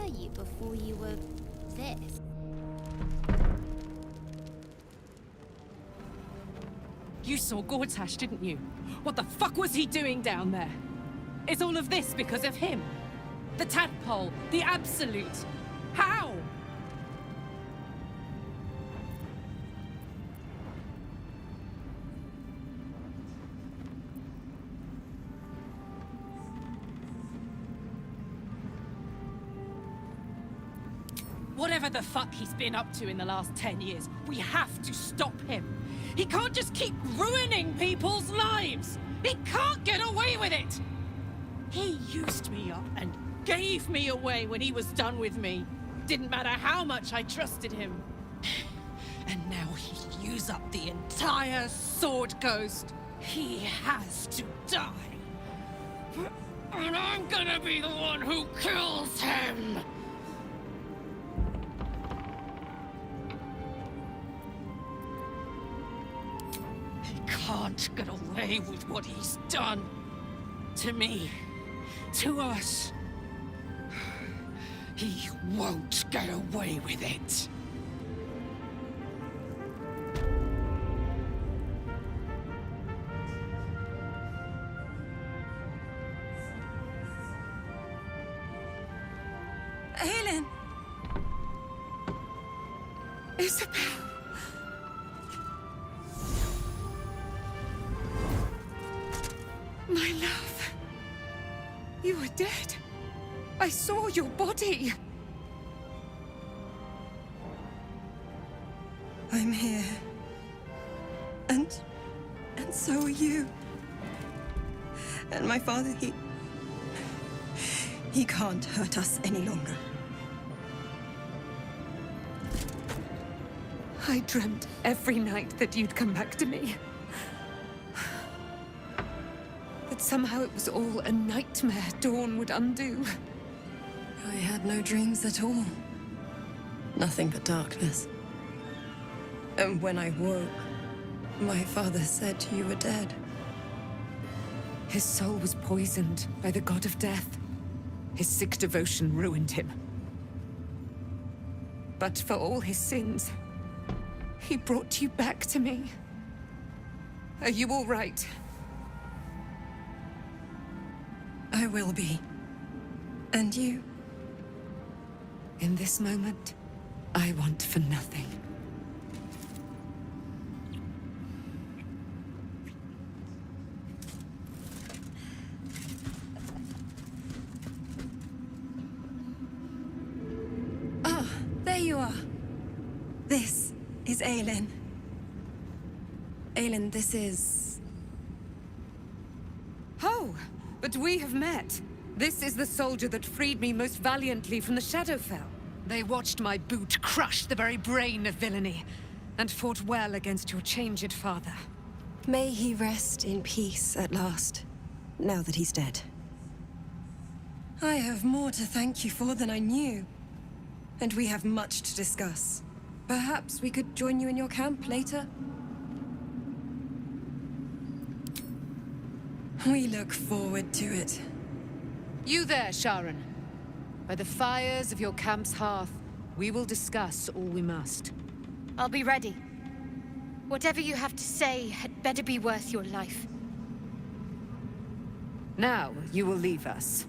you before you were this? You saw Gortash, didn't you? What the fuck was he doing down there? Is all of this because of him? The tadpole, the absolute. How? Whatever the fuck he's been up to in the last 10 years, we have to stop him. He can't just keep ruining people's lives. He can't get away with it. He used me up and gave me away when he was done with me. Didn't matter how much I trusted him. And now he'll use up the entire Sword Coast. He has to die. And I'm gonna be the one who kills him. Can't get away with what he's done. To me. To us. He won't get away with it. Helen! Isabel! My love, you are dead. I saw your body. I'm here. And so are you. And my father, he can't hurt us any longer. I dreamt every night that you'd come back to me. Somehow it was all a nightmare Dawn would undo. I had no dreams at all. Nothing but darkness. And when I woke, my father said you were dead. His soul was poisoned by the god of death. His sick devotion ruined him. But for all his sins, he brought you back to me. Are you all right? I will be. And you? In this moment, I want for nothing. Ah, there you are. This is Aelin. Aelin, this is... Oh! But we have met. This is the soldier that freed me most valiantly from the Shadowfell. They watched my boot crush the very brain of villainy, and fought well against your changed father. May he rest in peace at last, now that he's dead. I have more to thank you for than I knew. And we have much to discuss. Perhaps we could join you in your camp later? We look forward to it. You there, Sharon. By the fires of your camp's hearth, we will discuss all we must. I'll be ready. Whatever you have to say had better be worth your life. Now, you will leave us.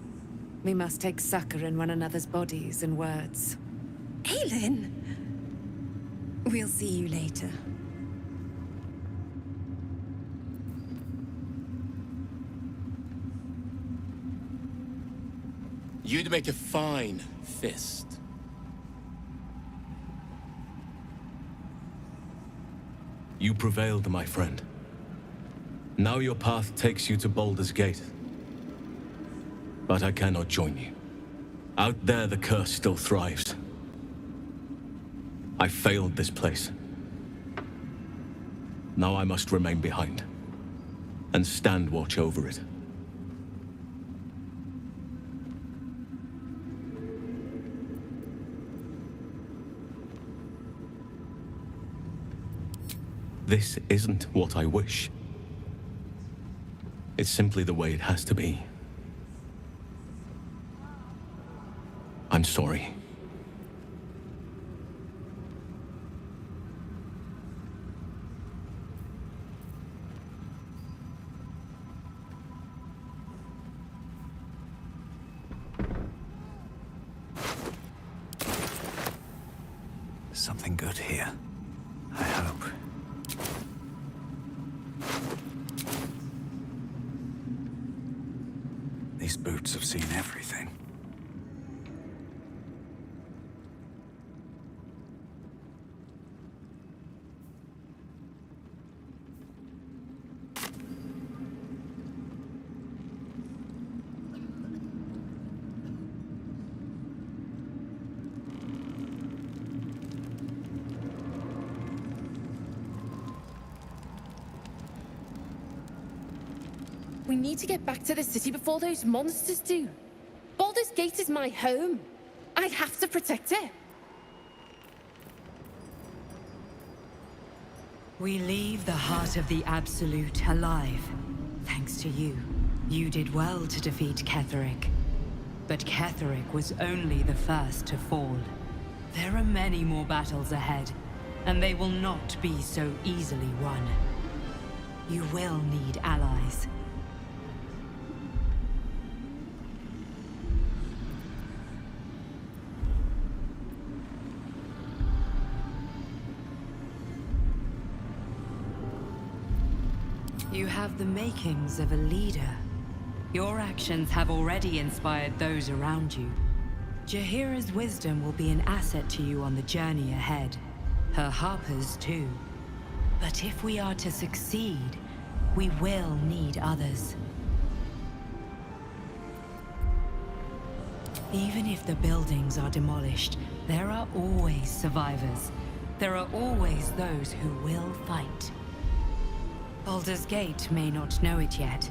We must take succor in one another's bodies and words. Aelin! We'll see you later. You'd make a fine fist. You prevailed, my friend. Now your path takes you to Baldur's Gate. But I cannot join you. Out there, the curse still thrives. I failed this place. Now I must remain behind, and stand watch over it. This isn't what I wish. It's simply the way it has to be. I'm I'm sorry. Something good here. I hope. These boots have seen everything. We need to get back to the city before those monsters do. Baldur's Gate is my home. I have to protect it. We leave the heart of the Absolute alive. Thanks to you. You did well to defeat Ketheric. But Ketheric was only the first to fall. There are many more battles ahead, and they will not be so easily won. You will need allies. You have the makings of a leader. Your actions have already inspired those around you. Jaheira's wisdom will be an asset to you on the journey ahead. Her harpers too. But if we are to succeed, we will need others. Even if the buildings are demolished, there are always survivors. There are always those who will fight. Baldur's Gate may not know it yet,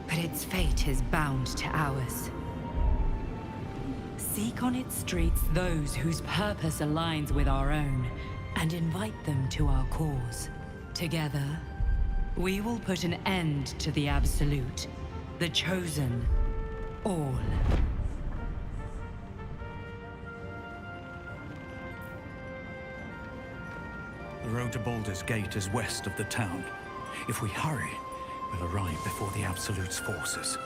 but its fate is bound to ours. Seek on its streets those whose purpose aligns with our own, and invite them to our cause. Together, we will put an end to the Absolute, the Chosen, all. The road to Baldur's Gate is west of the town. If we hurry, we'll arrive before the Absolute's forces.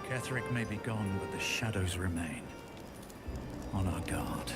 Ketheric may be gone, but the shadows remain. On our guard.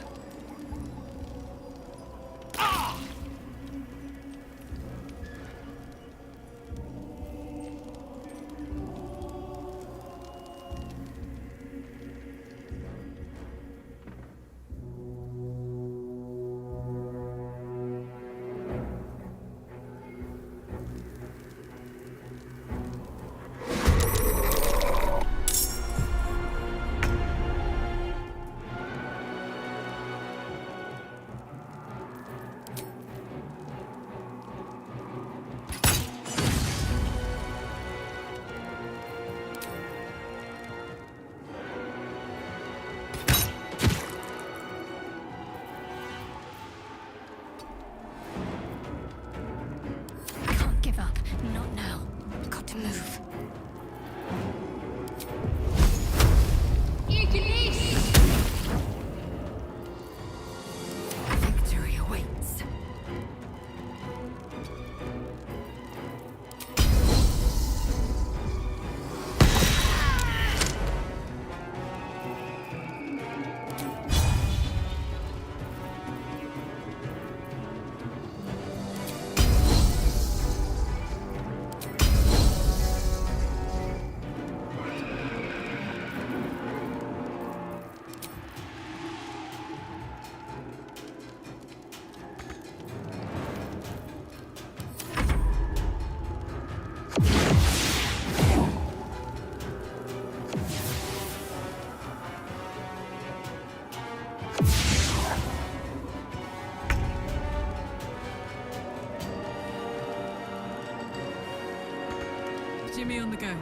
Jimmy on the go.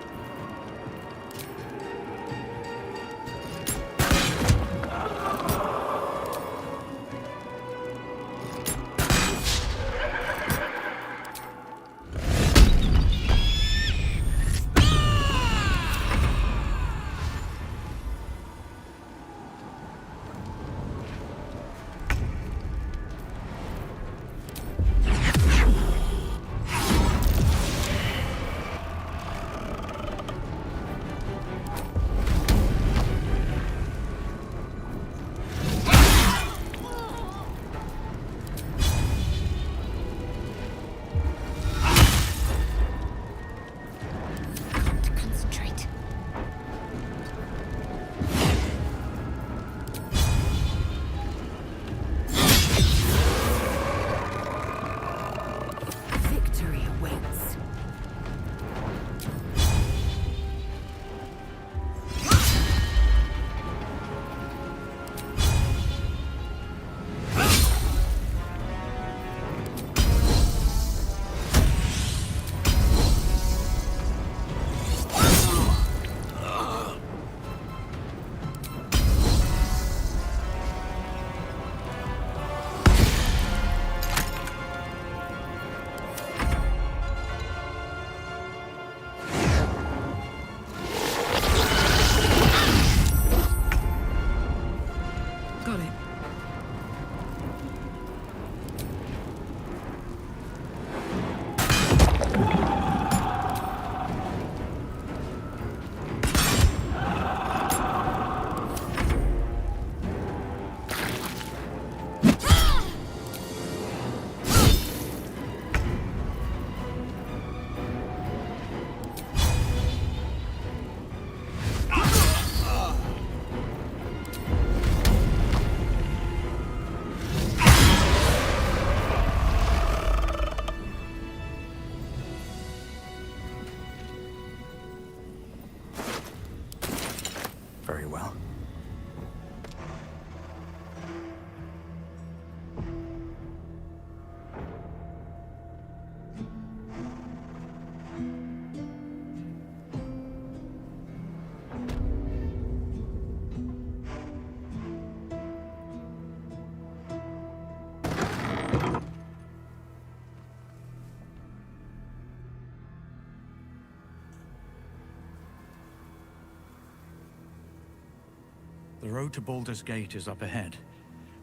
The road to Baldur's Gate is up ahead.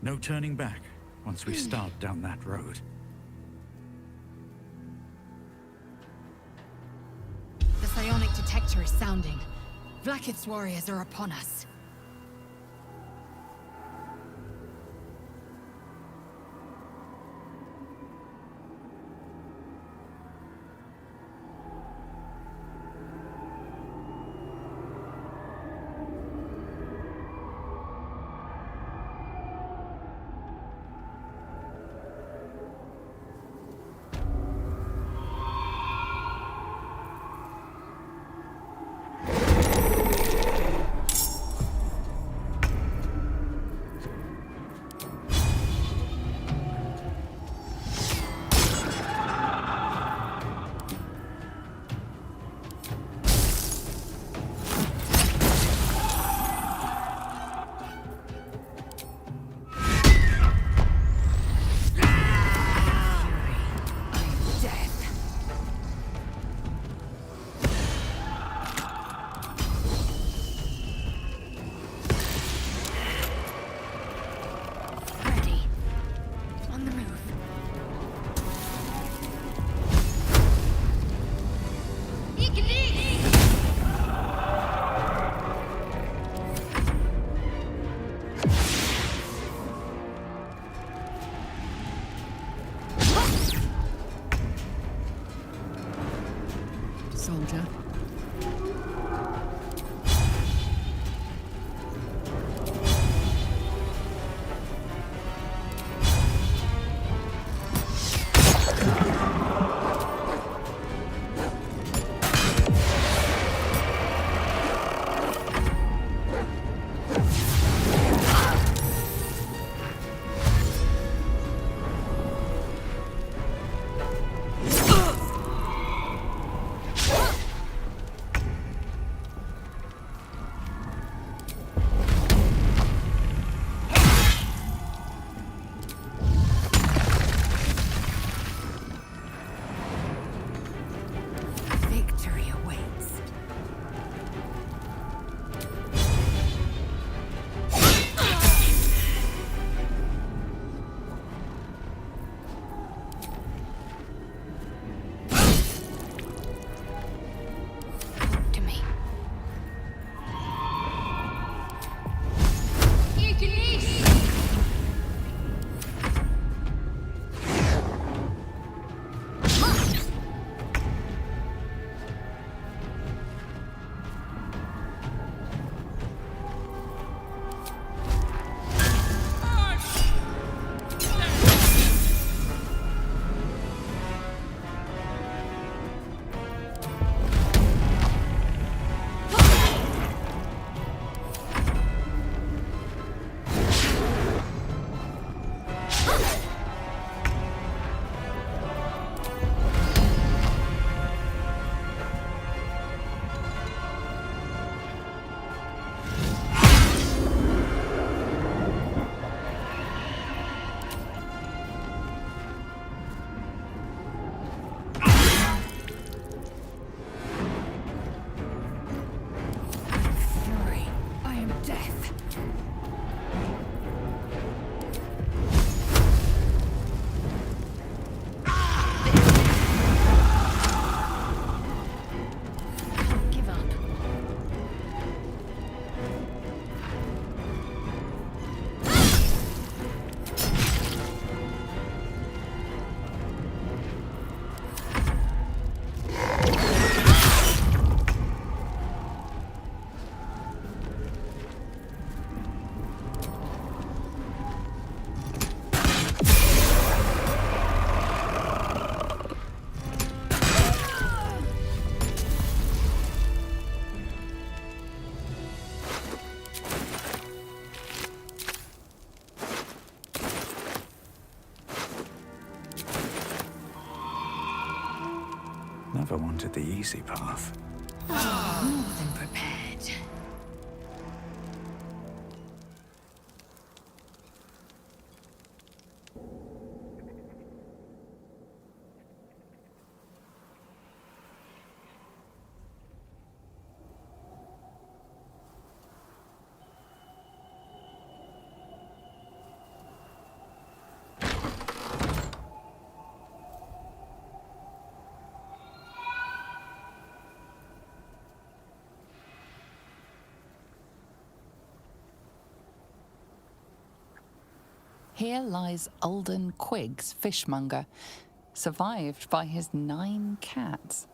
No turning back once we start down that road. The psionic detector is sounding. Vlaakith's warriors are upon us. Soldier. Never wanted the easy path. More than prepared. Here lies Alden Quiggs, fishmonger, survived by his 9 cats.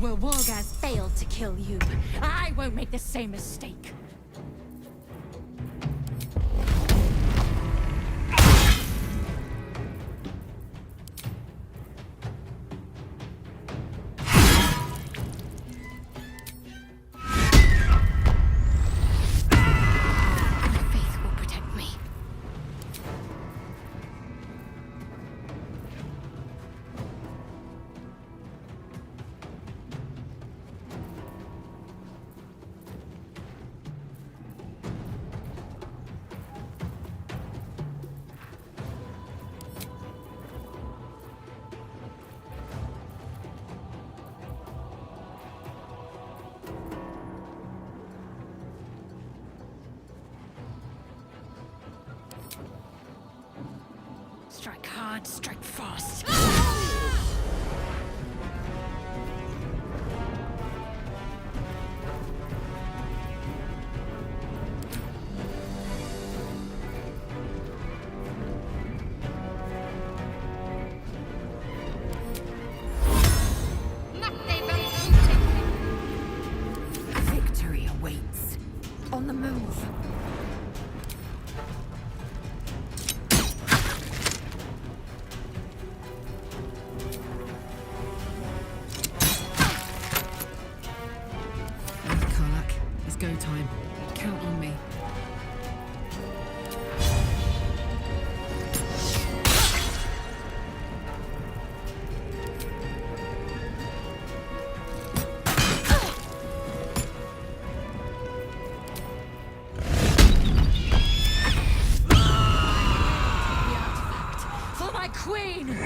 Well, Wargaz failed to kill you. I won't make the same mistake. Strike hard, strike fast. Victory awaits. On the move. Go time. Count on me. For my queen!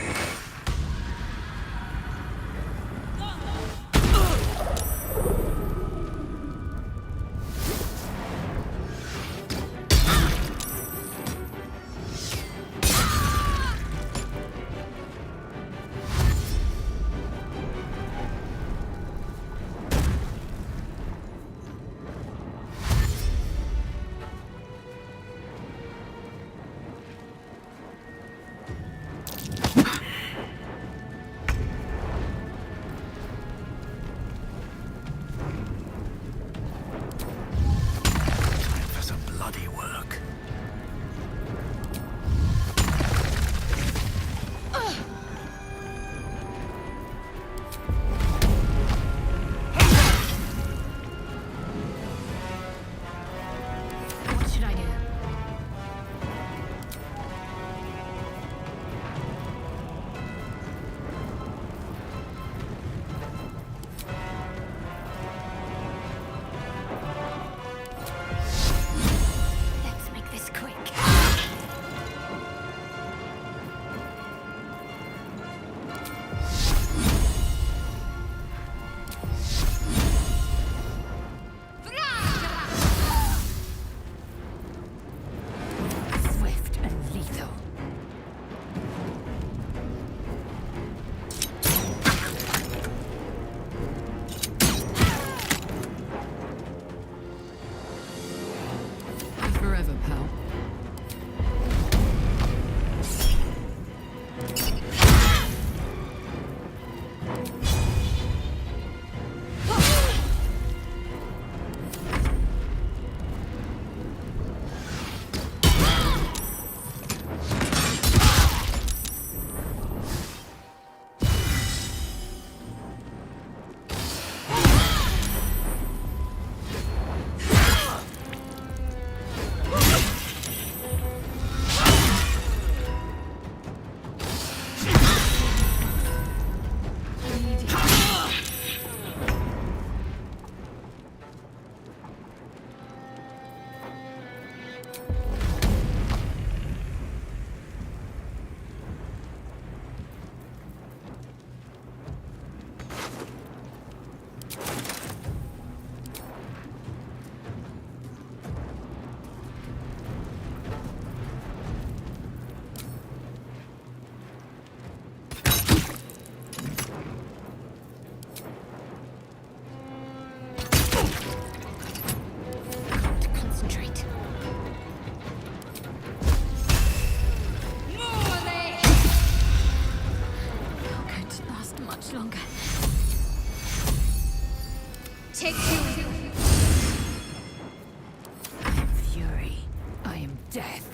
Forever, pal. Take two. I am fury. I am death.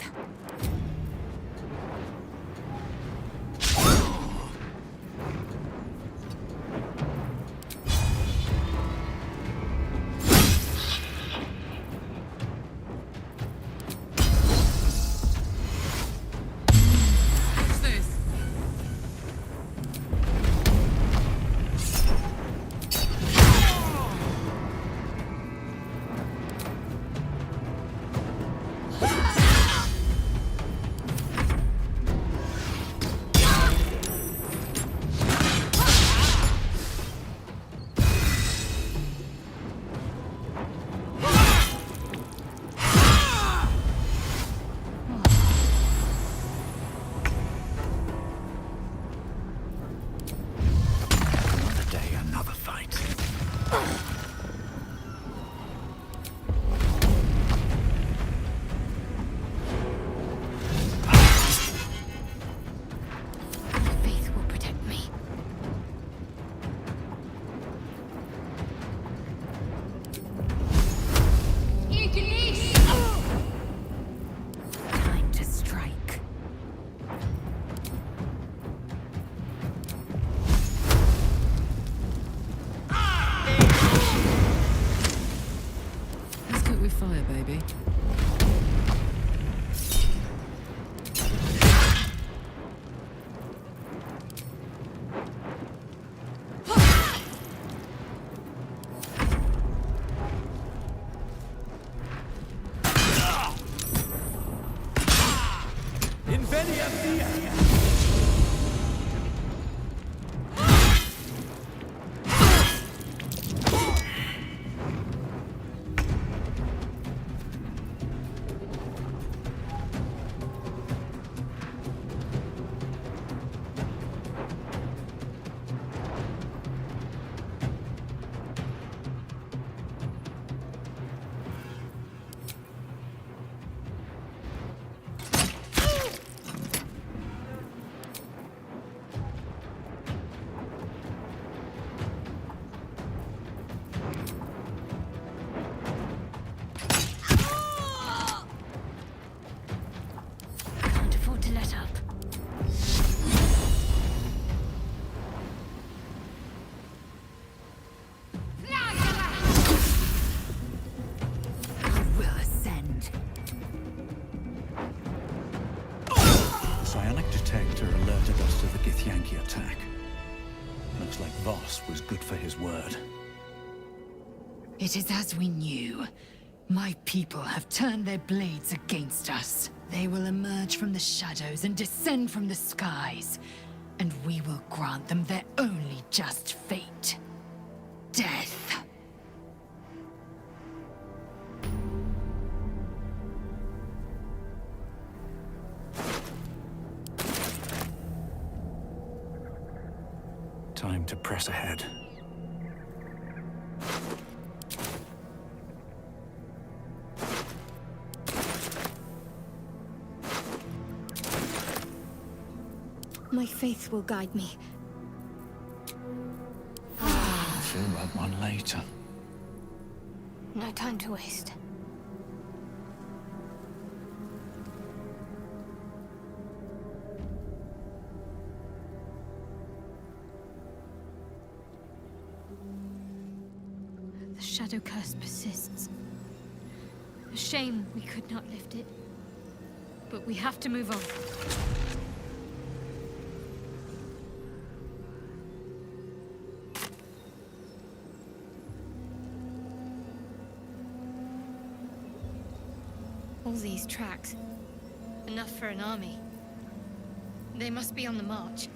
Fire, baby. Attack. Looks like Voss was good for his word. It is as we knew. My people have turned their blades against us. They will emerge from the shadows and descend from the skies. And we will grant them their only just fate. Death. Time to press ahead. My faith will guide me. I'll feel that one later. No time to waste. The shadow curse persists. A shame we could not lift it. But we have to move on. All these tracks. Enough for an army. They must be on the march.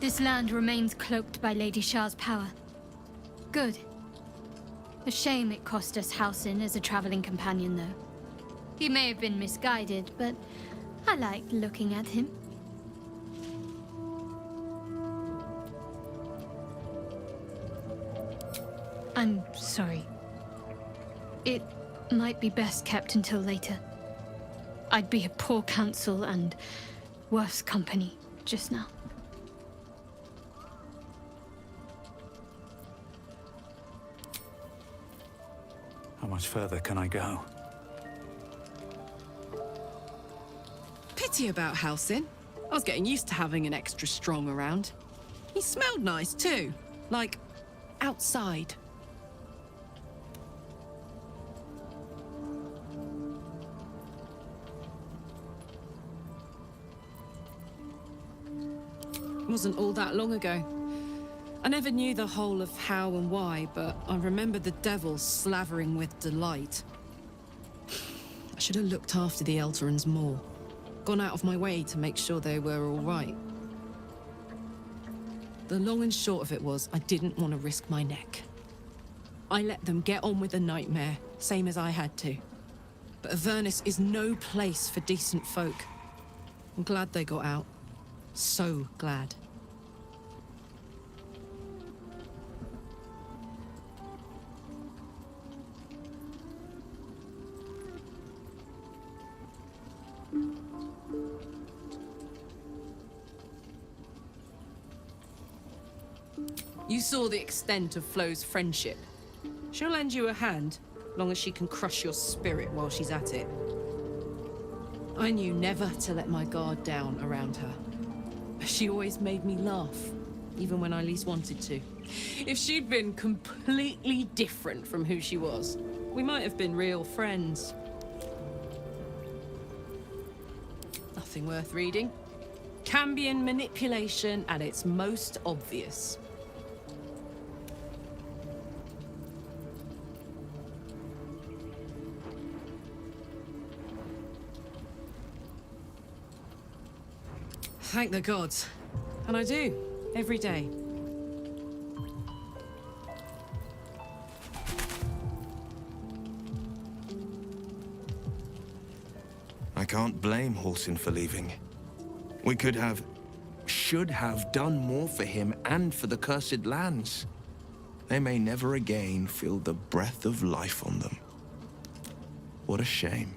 This land remains cloaked by Lady Shah's power. Good. A shame it cost us Halsin as a traveling companion, though. He may have been misguided, but I liked looking at him. I'm sorry. It might be best kept until later. I'd be a poor counsel and worse company just now. How much further can I go? Pity about Halsin. I was getting used to having an extra strong around. He smelled nice too, like outside. It wasn't all that long ago. I never knew the whole of how and why, but I remember the devil slavering with delight. I should have looked after the Elterans more. Gone out of my way to make sure they were all right. The long and short of it was, I didn't want to risk my neck. I let them get on with the nightmare, same as I had to. But Avernus is no place for decent folk. I'm glad they got out. So glad. You saw the extent of Flo's friendship. She'll lend you a hand, long as she can crush your spirit while she's at it. I knew never to let my guard down around her. She always made me laugh, even when I least wanted to. If she'd been completely different from who she was, we might have been real friends. Nothing worth reading. Cambion manipulation at its most obvious. Thank the gods. And I do, every day. I can't blame Halsin for leaving. We should have done more for him and for the cursed lands. They may never again feel the breath of life on them. What a shame.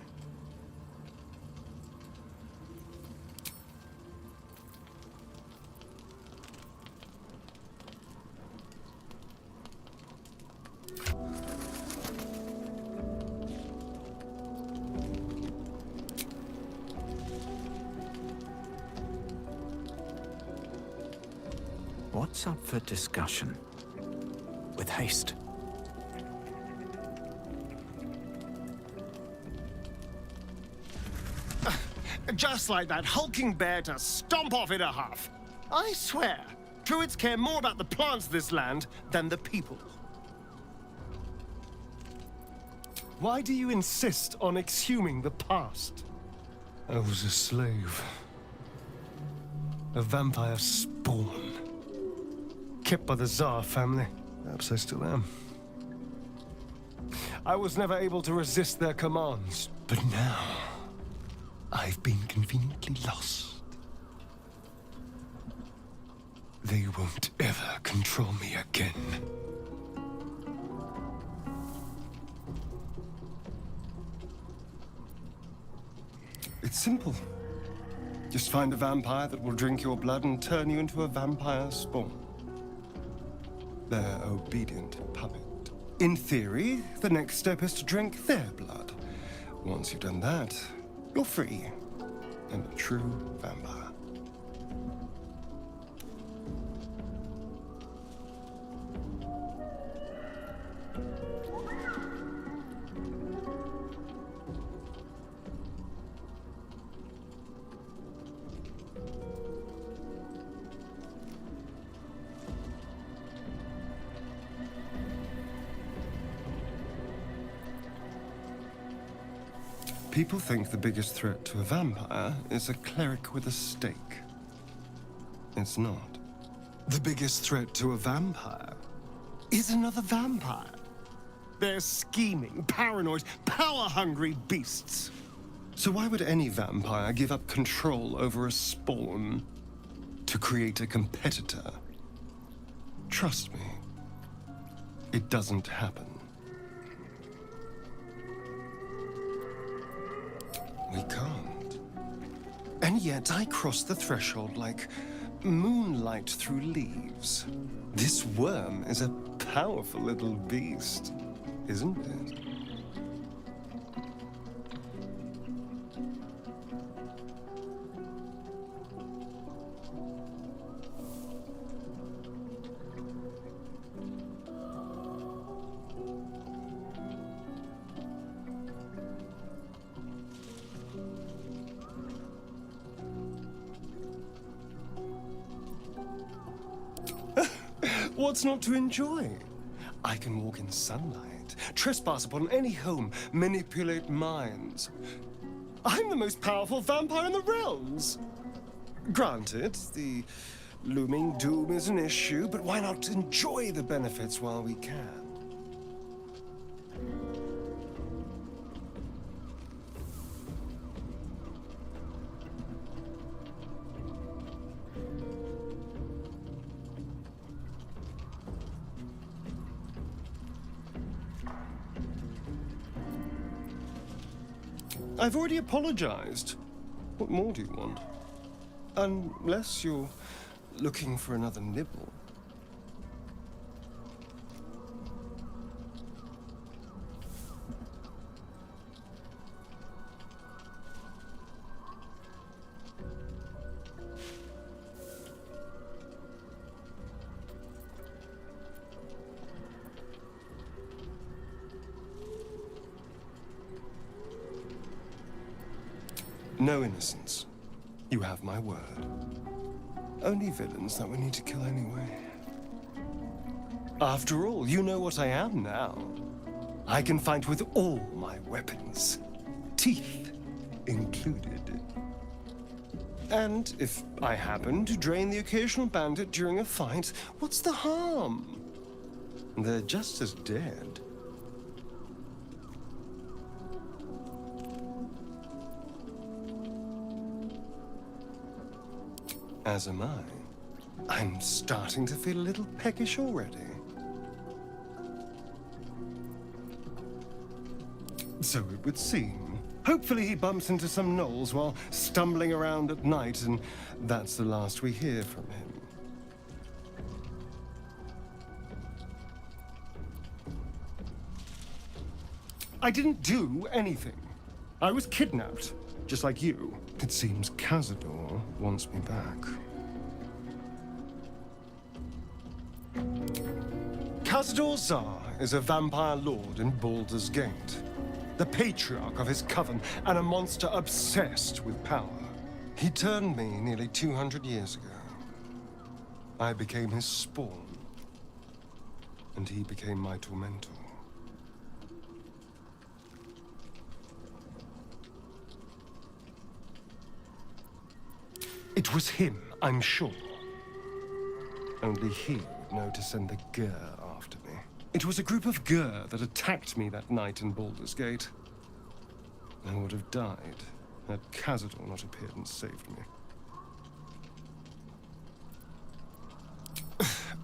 What's up for discussion? With haste. Just like that hulking bear to stomp off in a huff. I swear, druids care more about the plants of this land than the people. Why do you insist on exhuming the past? I was a slave. A vampire spawn. Kept by the Tsar family. Perhaps I still am. I was never able to resist their commands, but now I've been conveniently lost. They won't ever control me again. It's simple. Just find a vampire that will drink your blood and turn you into a vampire spawn. Their obedient puppet. In theory, the next step is to drink their blood. Once you've done that, you're free and a true vampire. People think the biggest threat to a vampire is a cleric with a stake. It's not. The biggest threat to a vampire is another vampire. They're scheming, paranoid, power-hungry beasts. So why would any vampire give up control over a spawn to create a competitor? Trust me, it doesn't happen. We can't. And yet I cross the threshold like moonlight through leaves. This worm is a powerful little beast, isn't it? What's not to enjoy? I can walk in sunlight, trespass upon any home, manipulate minds. I'm the most powerful vampire in the realms. Granted, the looming doom is an issue, but why not enjoy the benefits while we can? I've already apologized. What more do you want? Unless you're looking for another nibble. No innocence. You have my word. Only villains that we need to kill anyway. After all, you know what I am now. I can fight with all my weapons. Teeth included. And if I happen to drain the occasional bandit during a fight, what's the harm? They're just as dead. As am I. I'm starting to feel a little peckish already. So it would seem. Hopefully he bumps into some gnolls while stumbling around at night, and that's the last we hear from him. I didn't do anything. I was kidnapped, just like you. It seems Cazador wants me back. Cazador Zar is a vampire lord in Baldur's Gate. the patriarch of his coven, and a monster obsessed with power. He turned me nearly 200 years ago. I became his spawn, and he became my tormentor. It was him, I'm sure. Only he would know to send the Gur after me. It was a group of Gur that attacked me that night in Baldur's Gate. I would have died had Cazador not appeared and saved me.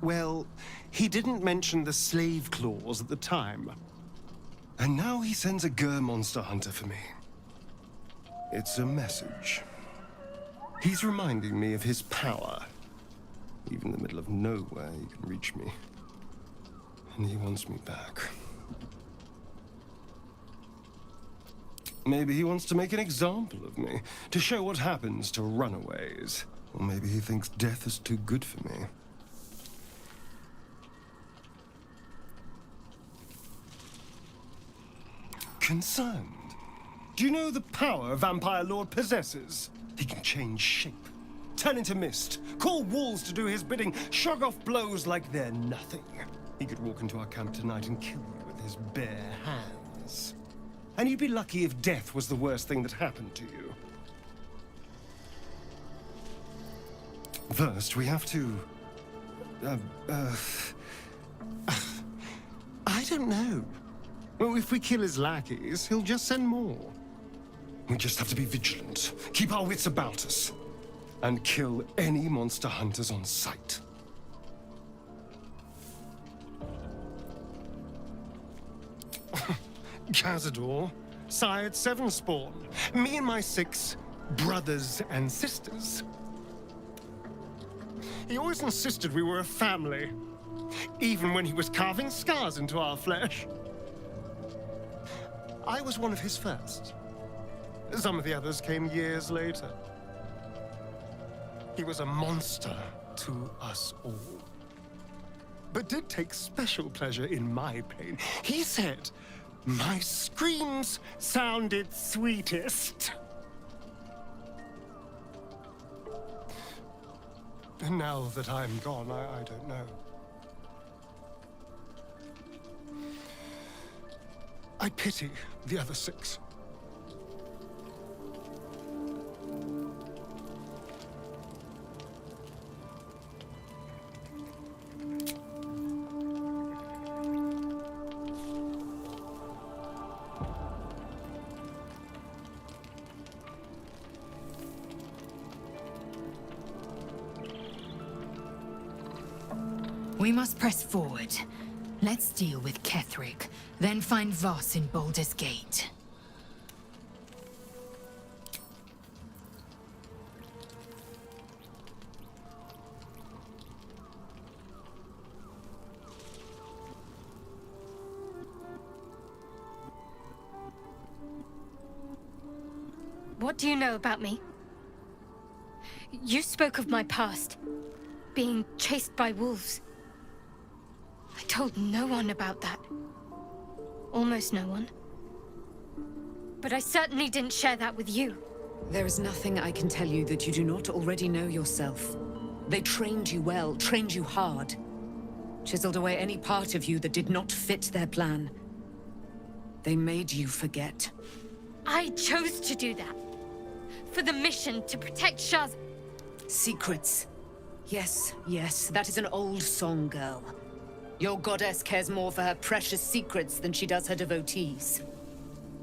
Well, he didn't mention the slave clause at the time. And now he sends a Gur monster hunter for me. It's a message. He's reminding me of his power. Even in the middle of nowhere, he can reach me. And he wants me back. Maybe he wants to make an example of me, to show what happens to runaways. Or maybe he thinks death is too good for me. Concerned? Do you know the power Vampire Lord possesses? He can change shape, turn into mist, call walls to do his bidding, shrug off blows like they're nothing. He could walk into our camp tonight and kill you with his bare hands. And you'd be lucky if death was the worst thing that happened to you. First, we have to... I don't know. Well, if we kill his lackeys, he'll just send more. We just have to be vigilant, keep our wits about us, and kill any monster hunters on sight. Cazador sired 7 spawn, me and my 6 brothers and sisters. He always insisted we were a family, even when he was carving scars into our flesh. I was one of his first. Some of the others came years later. He was a monster to us all, but did take special pleasure in my pain. He said my screams sounded sweetest. And now that I'm gone, I don't know. I pity the other 6. We must press forward. Let's deal with Ketheric, then find Voss in Baldur's Gate. What do you know about me? You spoke of my past, being chased by wolves. I told no one about that. Almost no one. But I certainly didn't share that with you. There is nothing I can tell you that you do not already know yourself. They trained you well, trained you hard. Chiseled away any part of you that did not fit their plan. They made you forget. I chose to do that. For the mission to protect Shah's... Secrets. Yes, yes, that is an old song, girl. Your goddess cares more for her precious secrets than she does her devotees.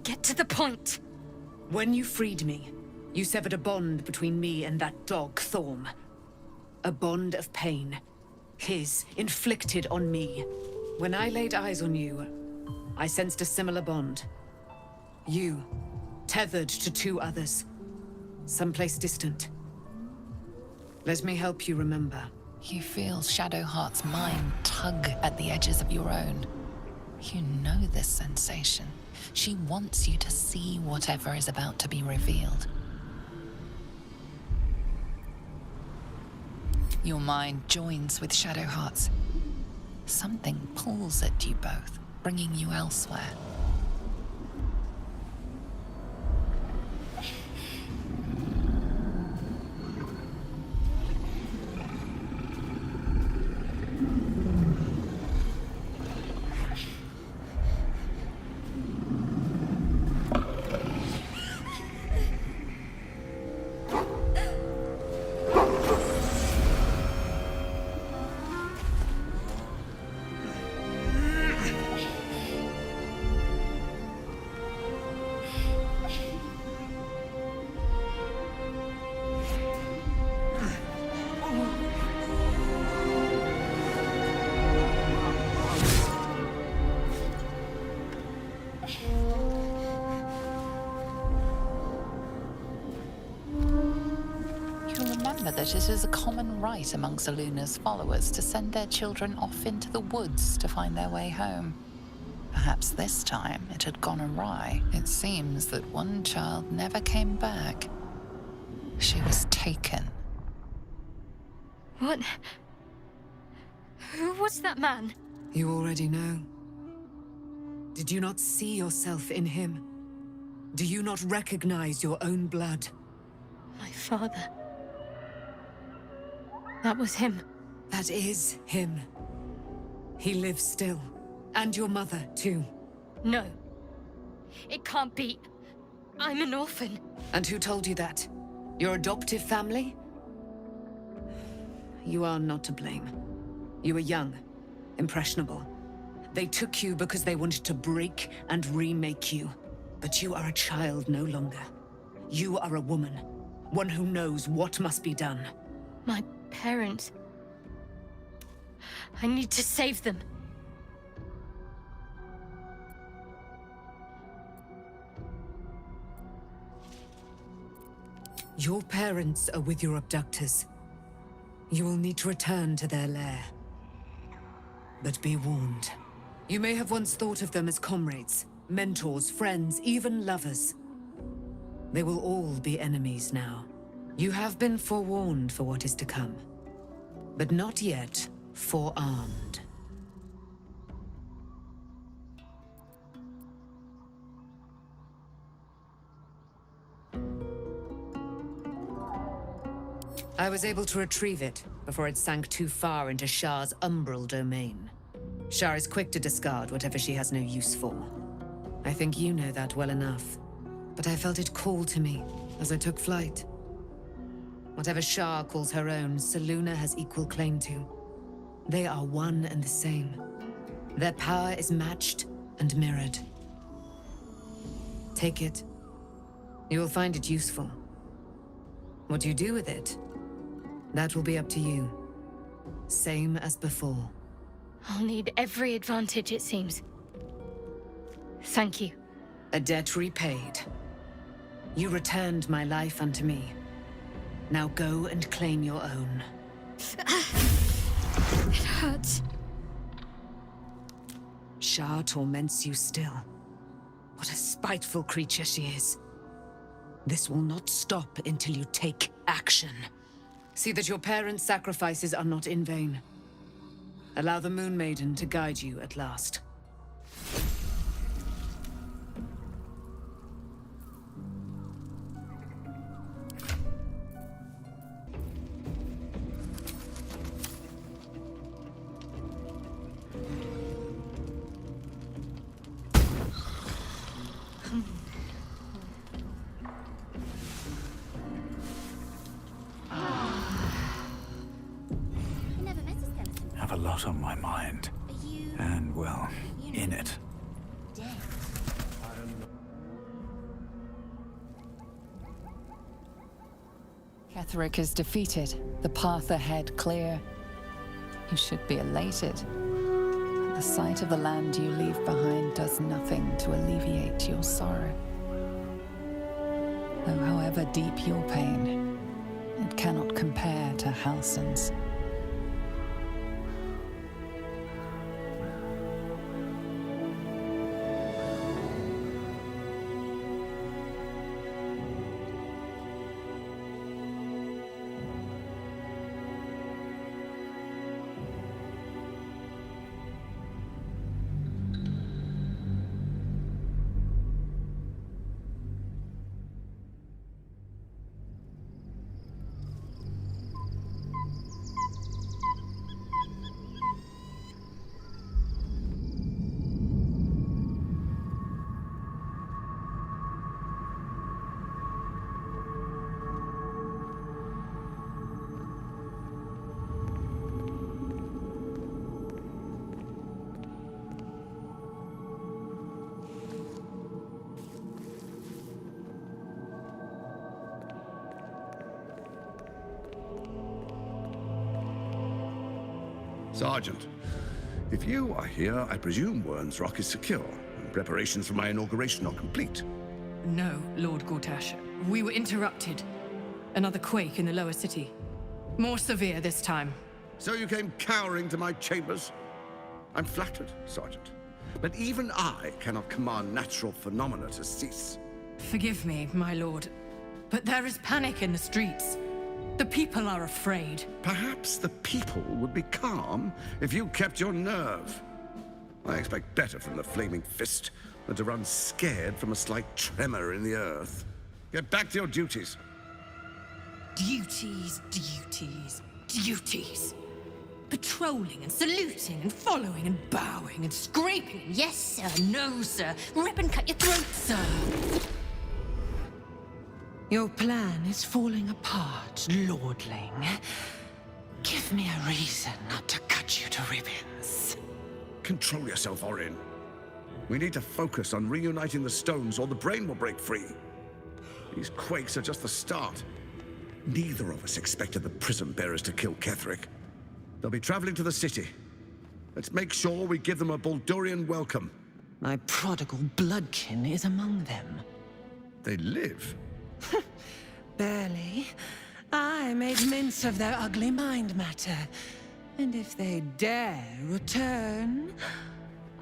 Get to the point. When you freed me, you severed a bond between me and that dog, Thorm. A bond of pain. His, inflicted on me. When I laid eyes on you, I sensed a similar bond. You, tethered to 2 others. Someplace distant. Let me help you remember. You feel Shadowheart's mind tug at the edges of your own. You know this sensation. She wants you to see whatever is about to be revealed. Your mind joins with Shadowheart's. Something pulls at you both, bringing you elsewhere. remember that it is a common right among Seluna's followers to send their children off into the woods to find their way home. Perhaps this time it had gone awry. It seems that one child never came back. She was taken. What? Who was that man? You already know. Did you not see yourself in him? Do you not recognize your own blood? My father. That was him. That is him. He lives still. And your mother, too. No. It can't be. I'm an orphan. And who told you that? Your adoptive family? You are not to blame. You were young, impressionable. They took you because they wanted to break and remake you. But you are a child no longer. You are a woman. One who knows what must be done. My parents. I need to save them. Your parents are with your abductors. You will need to return to their lair. But be warned. You may have once thought of them as comrades, mentors, friends, even lovers. They will all be enemies now. You have been forewarned for what is to come, but not yet forearmed. I was able to retrieve it before it sank too far into Shah's umbral domain. Shah is quick to discard whatever she has no use for. I think you know that well enough. But I felt it call to me as I took flight. Whatever Shah calls her own, Selûne has equal claim to. They are one and the same. Their power is matched and mirrored. Take it. You will find it useful. What you do with it, that will be up to you. Same as before. I'll need every advantage, it seems. Thank you. A debt repaid. You returned my life unto me. Now go and claim your own. It hurts. Shah torments you still. What a spiteful creature she is. This will not stop until you take action. See that your parents' sacrifices are not in vain. Allow the Moon Maiden to guide you at last. Have a lot on my mind. And, well, in it. Ketheric is defeated, the path ahead clear. You should be elated. The sight of the land you leave behind does nothing to alleviate your sorrow. Though however deep your pain, it cannot compare to Halsin's. Sergeant, if you are here, I presume Wern's Rock is secure, and preparations for my inauguration are complete. No, Lord Gortash. We were interrupted. Another quake in the lower city. More severe this time. So you came cowering to my chambers? I'm flattered, Sergeant. But even I cannot command natural phenomena to cease. Forgive me, my lord, but there is panic in the streets. The people are afraid. Perhaps the people would be calm if you kept your nerve. I expect better from the Flaming Fist than to run scared from a slight tremor in the earth. Get back to your duties. Duties, duties, duties. Patrolling and saluting and following and bowing and scraping. Yes, sir. No, sir. Rip and cut your throat, sir. Your plan is falling apart, lordling. Give me a reason not to cut you to ribbons. Control yourself, Orin. We need to focus on reuniting the stones or the brain will break free. These quakes are just the start. Neither of us expected the prison bearers to kill Ketheric. They'll be traveling to the city. Let's make sure we give them a Baldurian welcome. My prodigal bloodkin is among them. They live? Barely. I made mince of their ugly mind matter. And if they dare return,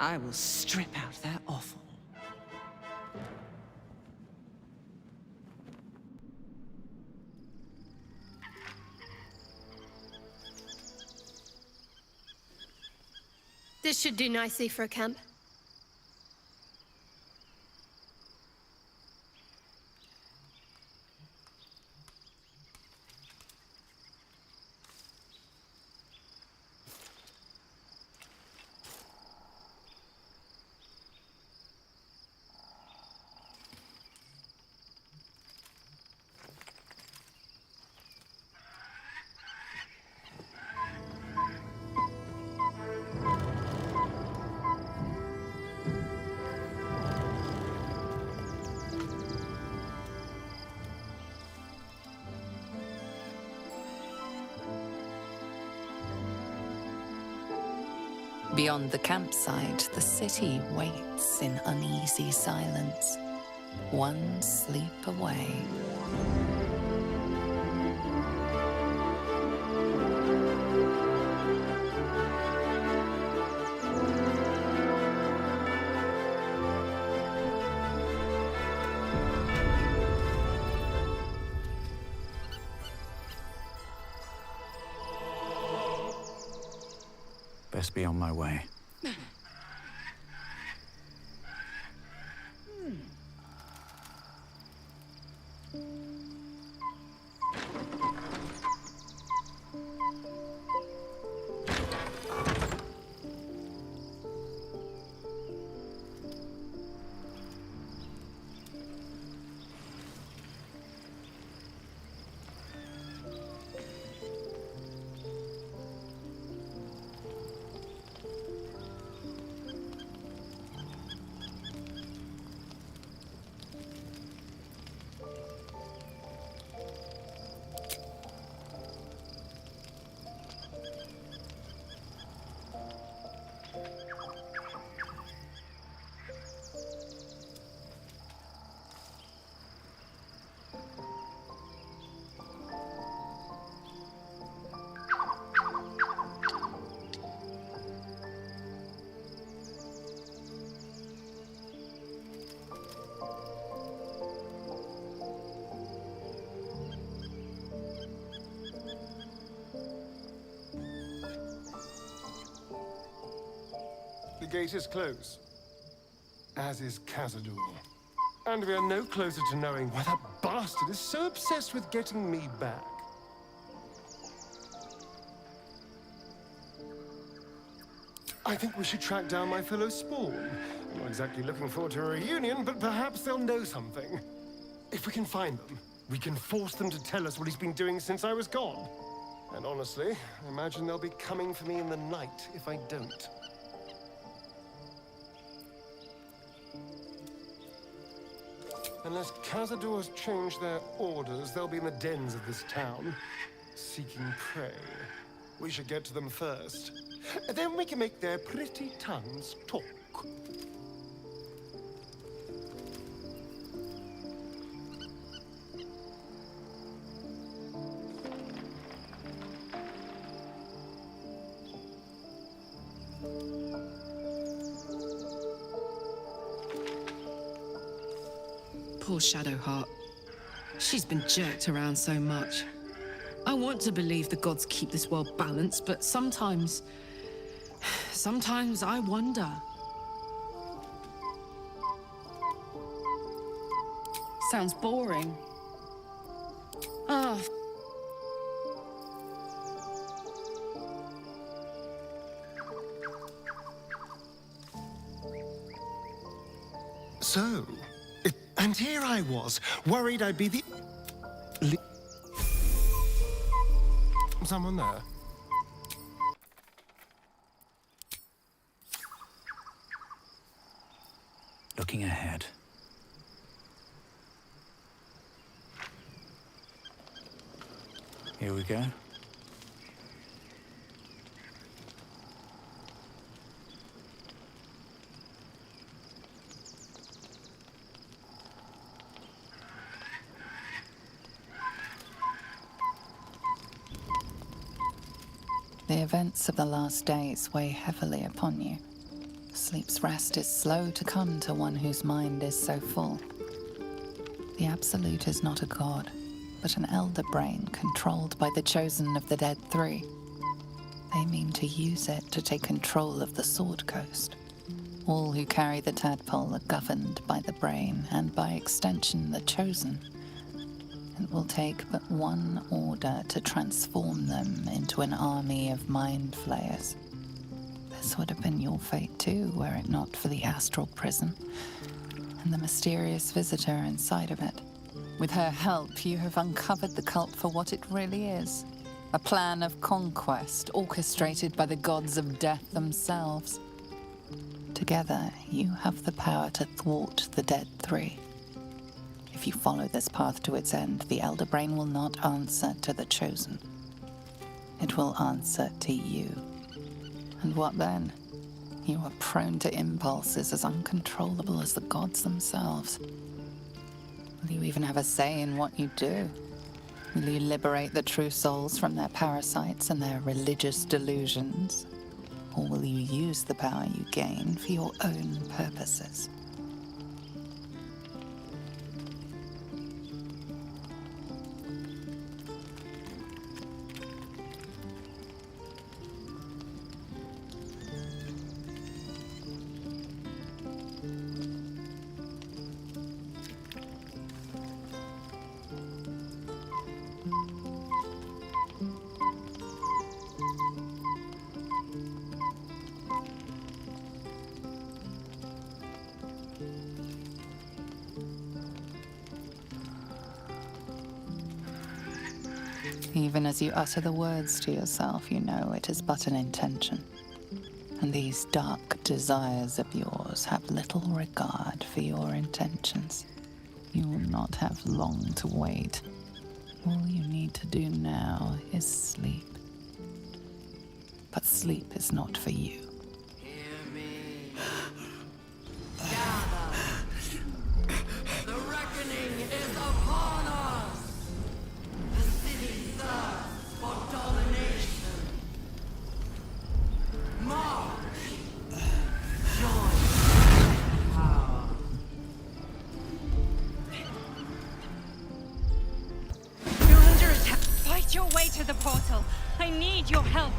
I will strip out their offal. This should do nicely for a camp. Beyond the campsite, the city waits in uneasy silence, one sleep away. Best be on my way. The gate is closed, as is Khazad-dûr. And we are no closer to knowing why that bastard is so obsessed with getting me back. I think we should track down my fellow Spawn. I'm not exactly looking forward to a reunion, but perhaps they'll know something. If we can find them, we can force them to tell us what he's been doing since I was gone. And honestly, I imagine they'll be coming for me in the night if I don't. Unless Khazad-dûr's changed their orders, they'll be in the dens of this town, seeking prey. We should get to them first. Then we can make their pretty tongues talk. Poor Shadowheart. She's been jerked around so much. I want to believe the gods keep this world balanced, but sometimes I wonder. Sounds boring. Ah. So, and here I was, worried I'd be the... Someone there? Looking ahead. Here we go. The events of the last days weigh heavily upon you. Sleep's rest is slow to come to one whose mind is so full. The Absolute is not a god, but an elder brain controlled by the chosen of the Dead Three. They mean to use it to take control of the Sword Coast. All who carry the tadpole are governed by the brain, and by extension the chosen. It will take but one order to transform them into an army of mind flayers. This would have been your fate too, were it not for the astral prison and the mysterious visitor inside of it. With her help, you have uncovered the cult for what it really is. A plan of conquest orchestrated by the gods of death themselves. Together, you have the power to thwart the Dead Three. If you follow this path to its end, the Elder Brain will not answer to the Chosen. It will answer to you. And what then? You are prone to impulses as uncontrollable as the gods themselves. Will you even have a say in what you do? Will you liberate the true souls from their parasites and their religious delusions? Or will you use the power you gain for your own purposes? Even as you utter the words to yourself, you know it is but an intention. And these dark desires of yours have little regard for your intentions. You will not have long to wait. All you need to do now is sleep. But sleep is not for you. Hear me. Gather. The reckoning is upon us. The city thirsts for domination. March. Join power. You're under attack. Fight your way to the portal. I need your help.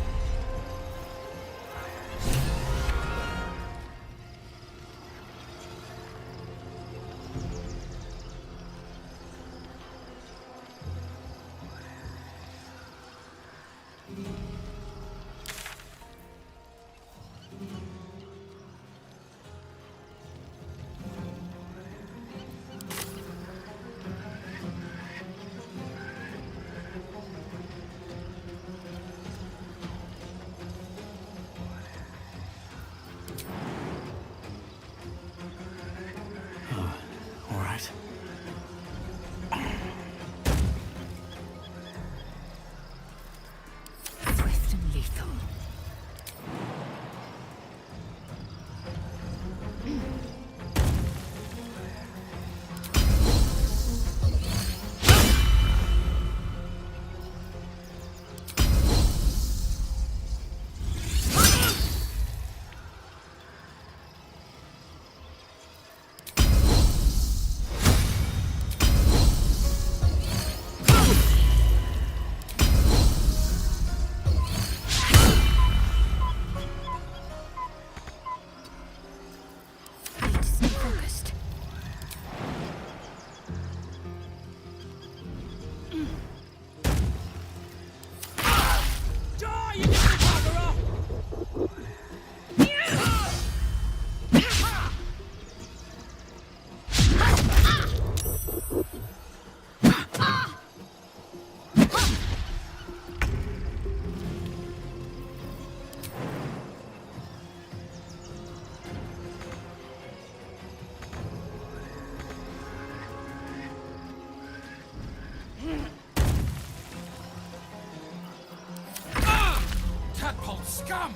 Scum!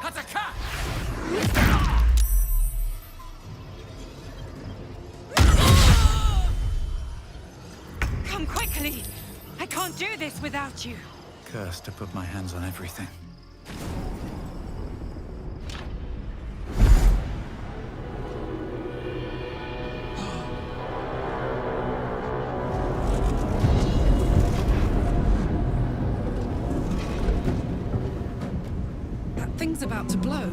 Attack! Come quickly! I can't do this without you. Cursed to put my hands on everything. That thing's about to blow.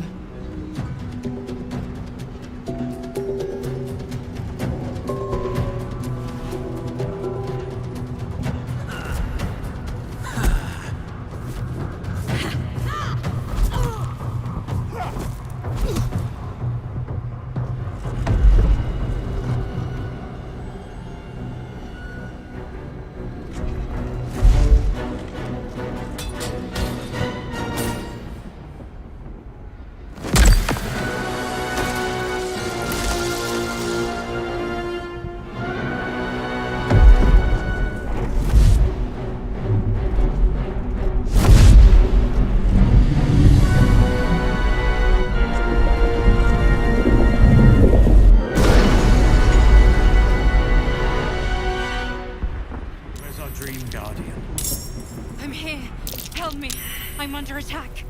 I'm here. Help me. I'm under attack.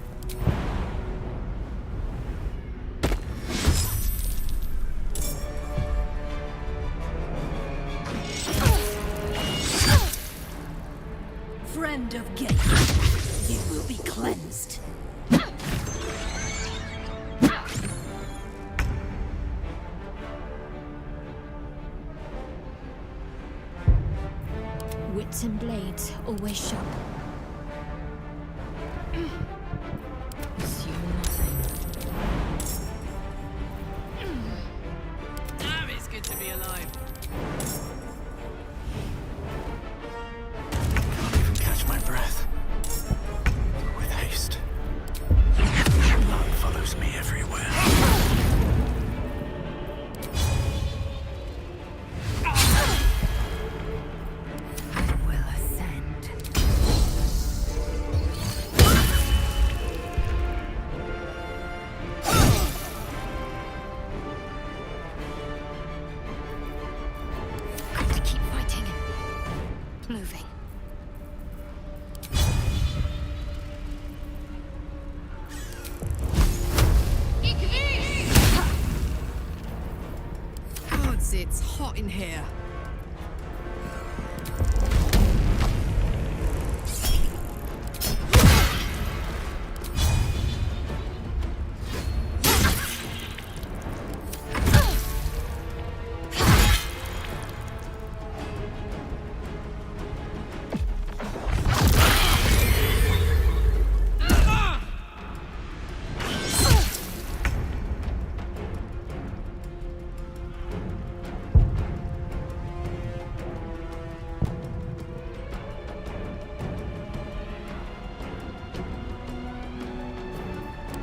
Friend of Gate, you will be cleansed. Wits and blades, always sharp. Assume nothing. Damn, it's good to be alive. Can't even catch my breath. With haste. Blood follows me everywhere. Moving. Gods, it's hot in here.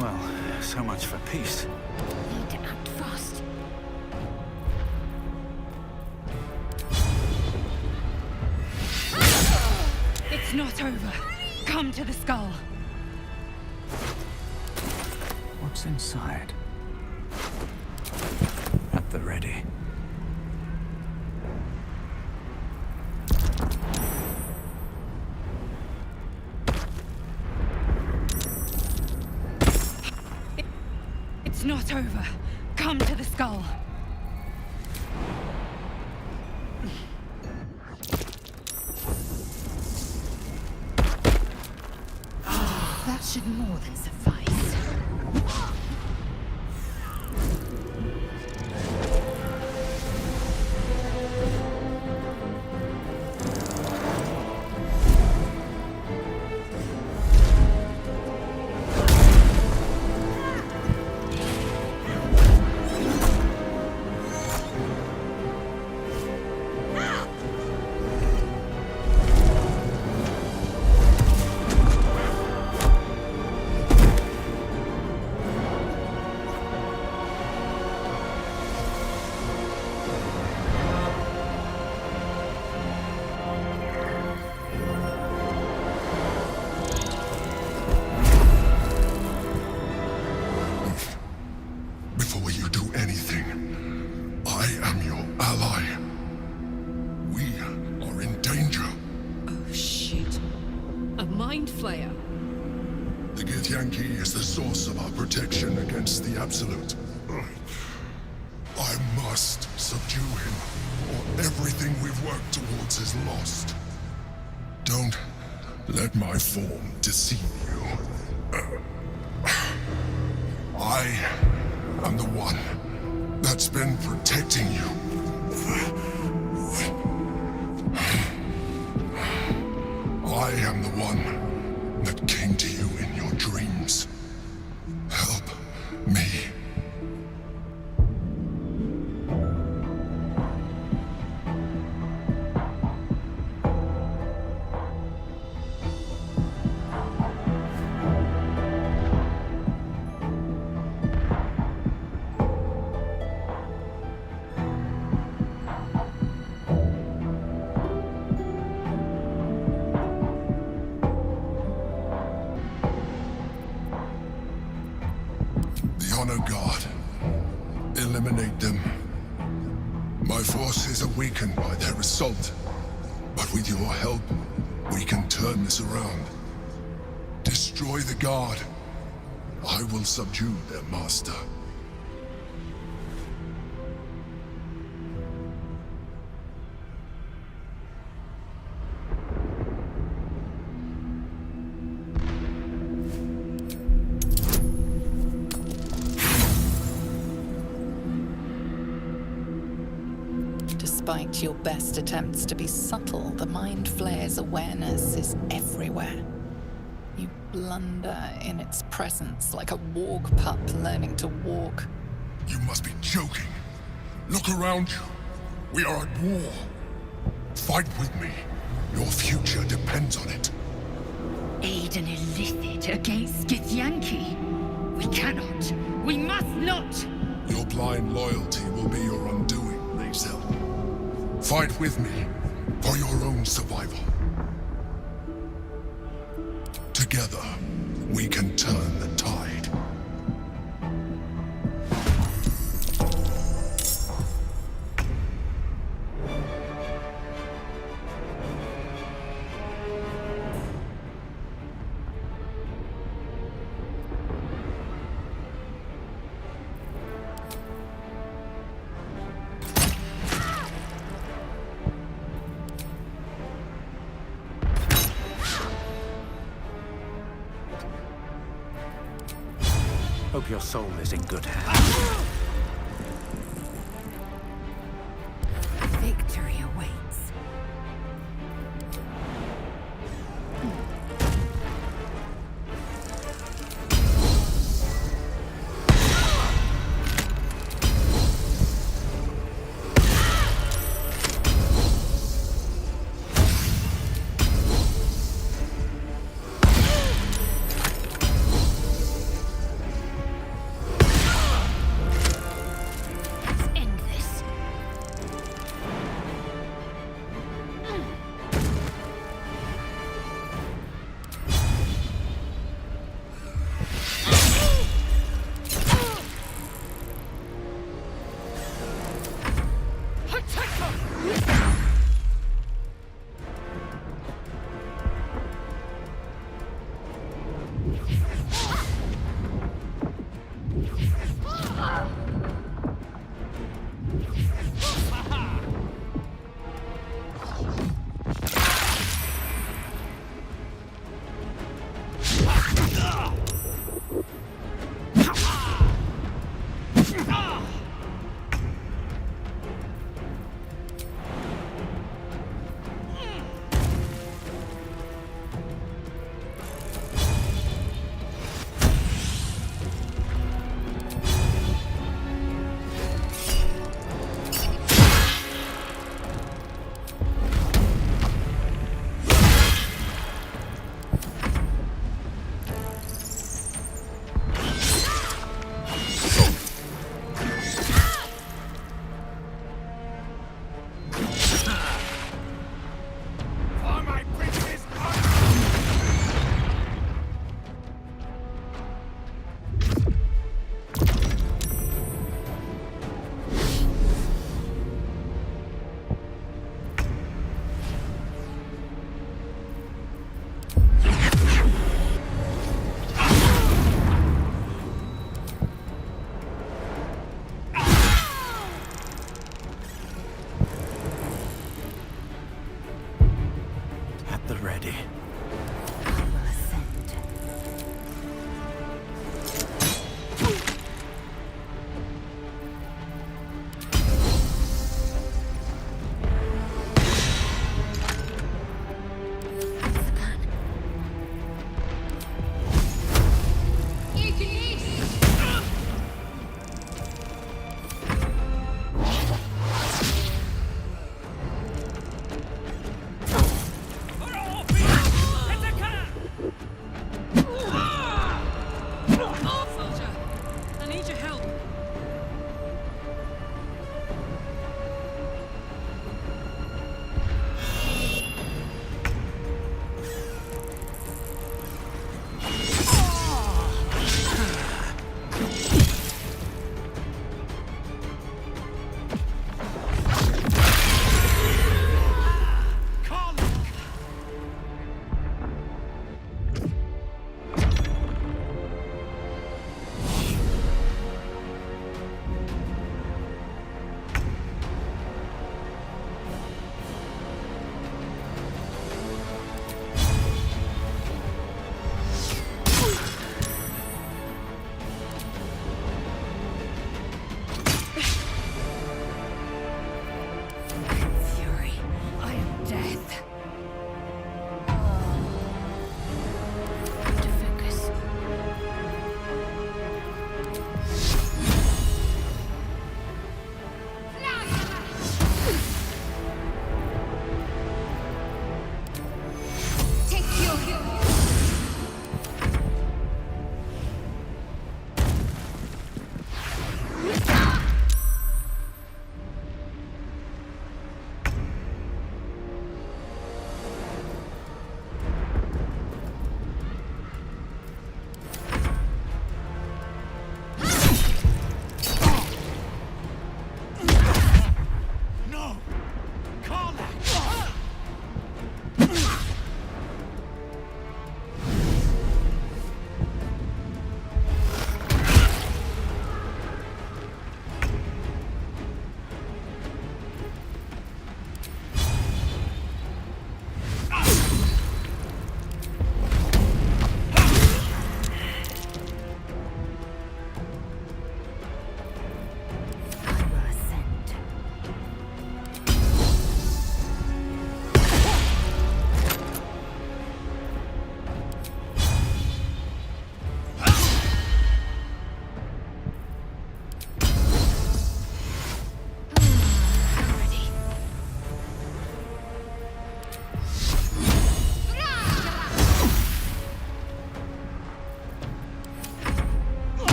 Well, so much for peace. Need to act fast. It's not over. Come to the skull. What's inside? At the ready. It's not over. Come to the skull. That should more than suffice. Mind Flayer? The Githyanki is the source of our protection against the Absolute. I must subdue him, or everything we've worked towards is lost. Don't let my form deceive you. I am the one that's been protecting you. I am the one that came to you in your dreams. Help me. The Honor Guard. Eliminate them. My forces are weakened by their assault. But with your help, we can turn this around. Destroy the Guard. I will subdue their master. Despite your best attempts to be subtle, the Mind Flayer's awareness is everywhere. You blunder in its presence like a warg pup learning to walk. You must be joking. Look around you. We are at war. Fight with me. Your future depends on it. Aid an illicit against Githyanki? We cannot. We must not! Your blind loyalty will be your undoing, Lae'zel. Fight with me for your own survival. Together, we can turn the tide. Hope your soul is in good hands. Victory awaits. ready.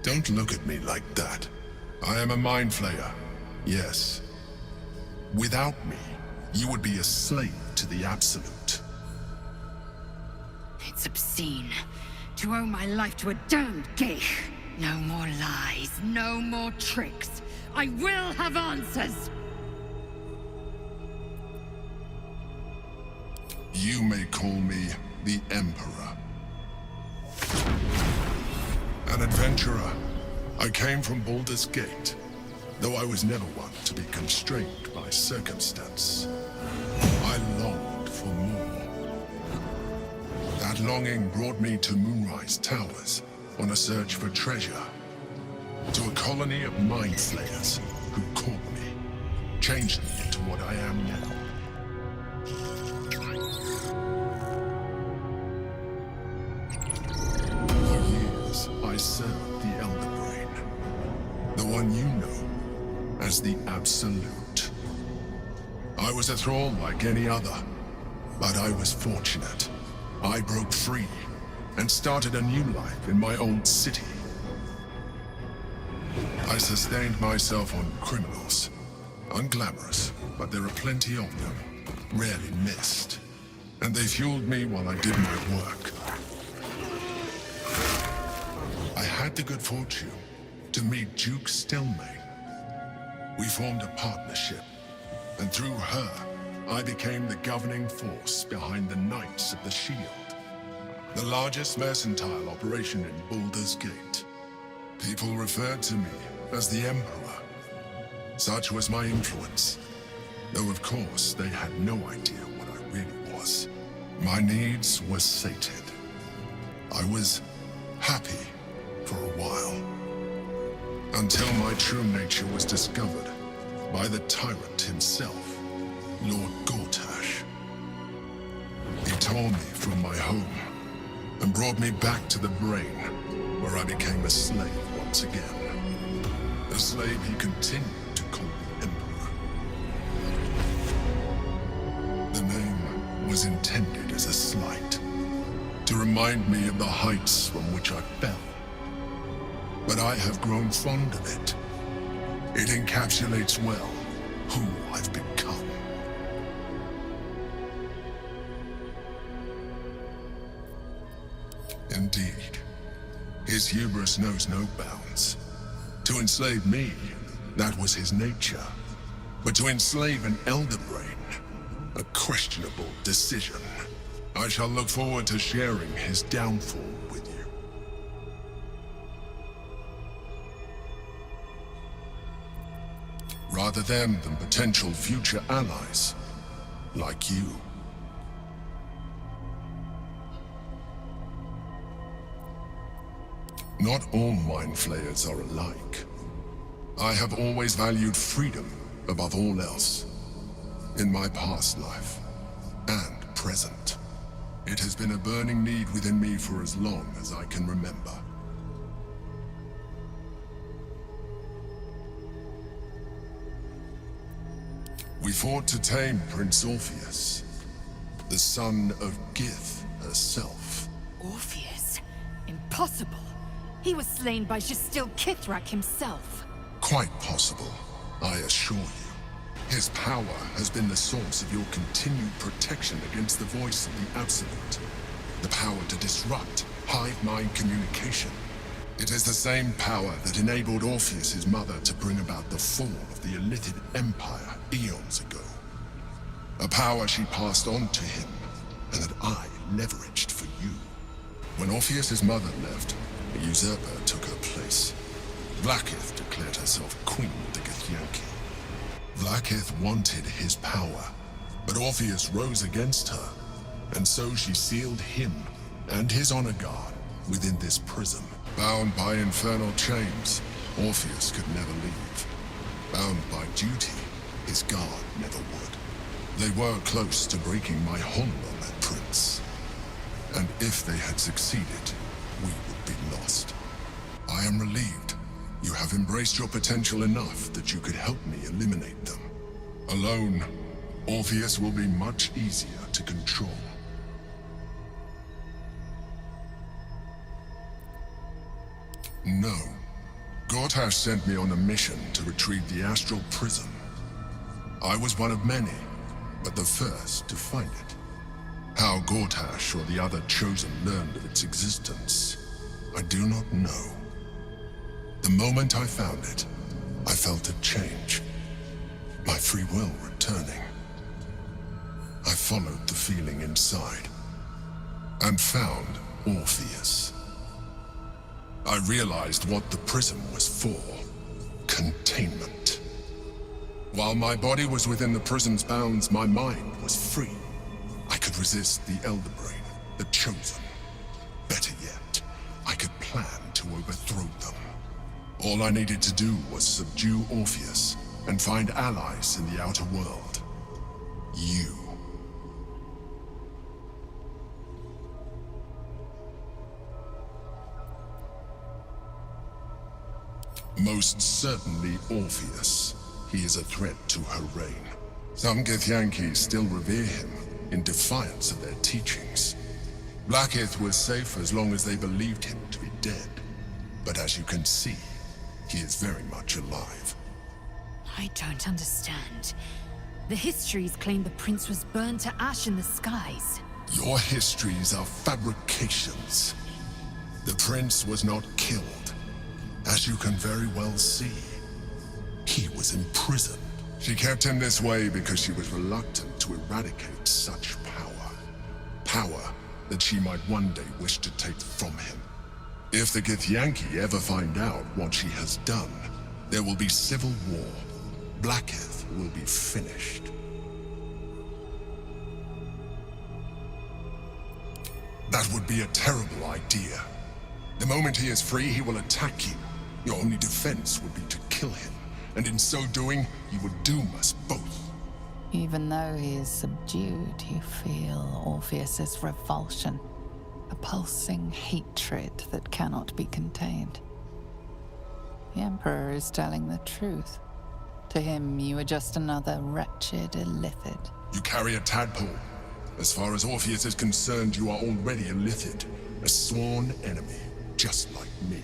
Don't look at me like that. I am a mind flayer, yes. Without me, you would be a slave to the Absolute. It's obscene to owe my life to a damned geich. No more lies, no more tricks. I will have answers! You may call me the Emperor. An adventurer. I came from Baldur's Gate, though I was never one to be constrained by circumstance. I longed for more. That longing brought me to Moonrise Towers on a search for treasure. To a colony of mind flayers who caught me, changed me into what I am now. I served the Elder Brain, the one you know as the Absolute. I was a thrall like any other, but I was fortunate. I broke free and started a new life in my old city. I sustained myself on criminals. Unglamorous, but there are plenty of them. Rarely missed. And they fueled me while I did my work. I had the good fortune to meet Duke Stelmane. We formed a partnership, and through her, I became the governing force behind the Knights of the Shield, the largest mercantile operation in Baldur's Gate. People referred to me as the Emperor. Such was my influence, though of course they had no idea what I really was. My needs were sated. I was happy for a while, until my true nature was discovered by the tyrant himself, Lord Gortash. He tore me from my home and brought me back to the Brain, where I became a slave once again. A slave he continued to call the Emperor. The name was intended as a slight, to remind me of the heights from which I fell. But I have grown fond of it. It encapsulates well who I've become. Indeed, his hubris knows no bounds. To enslave me, that was his nature. But to enslave an Elder Brain, a questionable decision. I shall look forward to sharing his downfall with you. Rather than potential future allies, like you. Not all mind flayers are alike. I have always valued freedom above all else. In my past life, and present. It has been a burning need within me for as long as I can remember. We fought to tame Prince Orpheus, the son of Gith herself. Orpheus? Impossible. He was slain by Justil Kithrak himself. Quite possible, I assure you. His power has been the source of your continued protection against the voice of the Absolute. The power to disrupt hive mind communication. It is the same power that enabled Orpheus's mother to bring about the fall of the Illithid Empire eons ago. A power she passed on to him, and that I leveraged for you. When Orpheus's mother left, a usurper took her place. Vlaakith declared herself Queen of the Githyanki. Vlaakith wanted his power, but Orpheus rose against her, and so she sealed him and his honor guard within this prison. Bound by infernal chains, Orpheus could never leave. Bound by duty, his guard never would. They were close to breaking my hold on that prince. And if they had succeeded, we would be lost. I am relieved. You have embraced your potential enough that you could help me eliminate them. Alone, Orpheus will be much easier to control. No. Gortash sent me on a mission to retrieve the Astral Prism. I was one of many, but the first to find it. How Gortash or the other Chosen learned of its existence, I do not know. The moment I found it, I felt a change. My free will returning. I followed the feeling inside, and found Orpheus. I realized what the prism was for. Containment. While my body was within the prism's bounds, my mind was free. I could resist the Elder Brain, the Chosen. Better yet, I could plan to overthrow them. All I needed to do was subdue Orpheus and find allies in the outer world. You. Most certainly Orpheus. He is a threat to her reign. Some Githyanki still revere him, in defiance of their teachings. Vlaakith was safe as long as they believed him to be dead. But as you can see, He is very much alive. I don't understand. The histories claim the prince was burned to ash in the skies. Your histories are fabrications. The prince was not killed. As you can very well see, he was imprisoned. She kept him this way because she was reluctant to eradicate such power. Power that she might one day wish to take from him. If the Githyanki ever find out what she has done, there will be civil war. Blackheath will be finished. That would be a terrible idea. The moment he is free, he will attack you. Your only defense would be to kill him, and in so doing, you would doom us both. Even though he is subdued, you feel Orpheus's revulsion, a pulsing hatred that cannot be contained. The Emperor is telling the truth. To him, you are just another wretched illithid. You carry a tadpole. As far as Orpheus is concerned, you are already a illithid, a sworn enemy, just like me.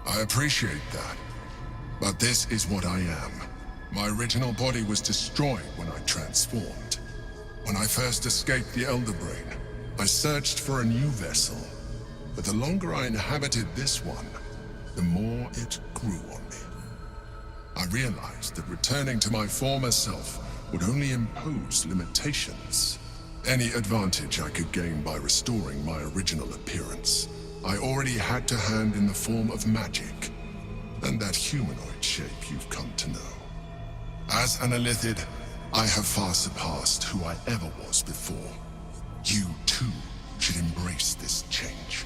I appreciate that, but this is what I am. My original body was destroyed when I transformed. When I first escaped the Elder Brain, I searched for a new vessel, but the longer I inhabited this one, the more it grew on me. I realized that returning to my former self would only impose limitations. Any advantage I could gain by restoring my original appearance, I already had to hand in the form of magic, and that humanoid shape you've come to know. As an illithid, I have far surpassed who I ever was before. You, too, should embrace this change.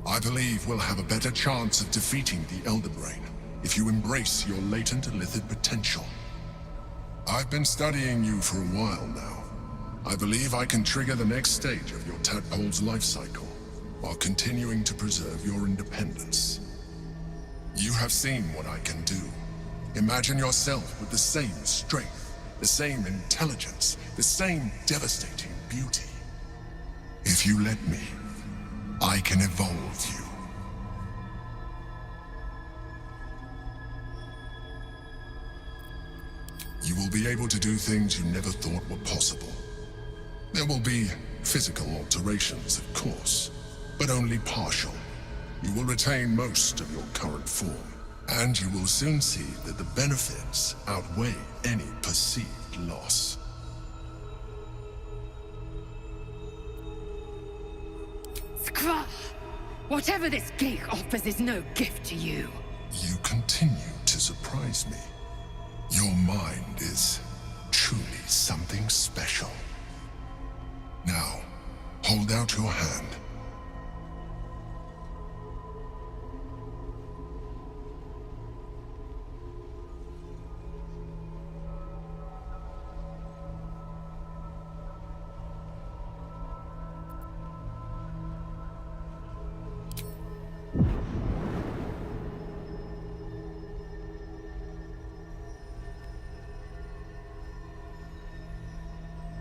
I believe we'll have a better chance of defeating the Elder Brain if you embrace your latent illithid potential. I've been studying you for a while now. I believe I can trigger the next stage of your tadpole's life cycle, while continuing to preserve your independence. You have seen what I can do. Imagine yourself with the same strength, the same intelligence, the same devastating beauty. If you let me, I can evolve you. You will be able to do things you never thought were possible. There will be physical alterations, of course, but only partial. You will retain most of your current form, and you will soon see that the benefits outweigh any perceived loss. Skra! Whatever this gate offers is no gift to you. You continue to surprise me. Your mind is truly something special. Now, hold out your hand.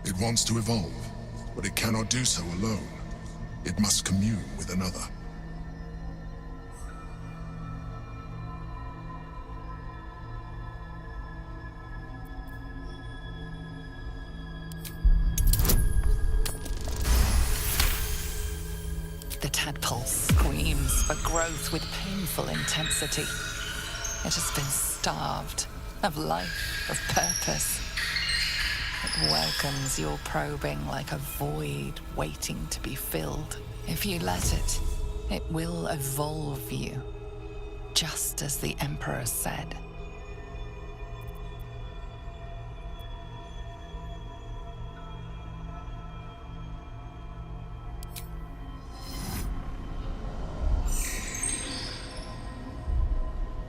It wants to evolve, but it cannot do so alone. It must commune with another. The tadpole screams for growth with painful intensity. It has been starved of life, of purpose. It welcomes your probing like a void waiting to be filled. If you let it, it will evolve you, just as the Emperor said.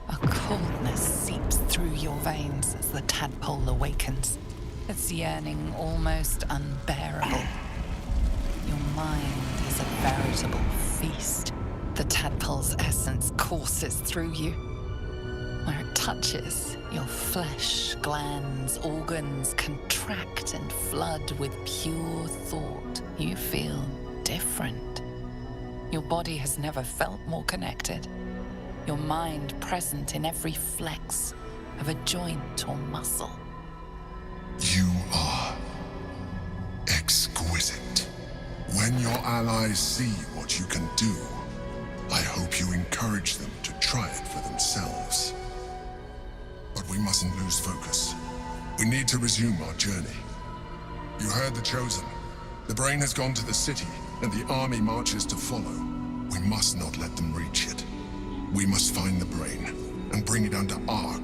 A coldness seeps through your veins as the tadpole awakens. Its yearning almost unbearable. Your mind is a veritable feast. The The tadpole's essence courses through you. Where it touches, your flesh, glands, organs contract and flood with pure thought. You feel different. Your body has never felt more connected. Your mind present in every flex of a joint or muscle. You are exquisite. When your allies see what you can do, I hope you encourage them to try it for themselves. But we mustn't lose focus. We need to resume our journey. You heard the Chosen. The brain has gone to the city, and the army marches to follow. We must not let them reach it. We must find the brain and bring it under our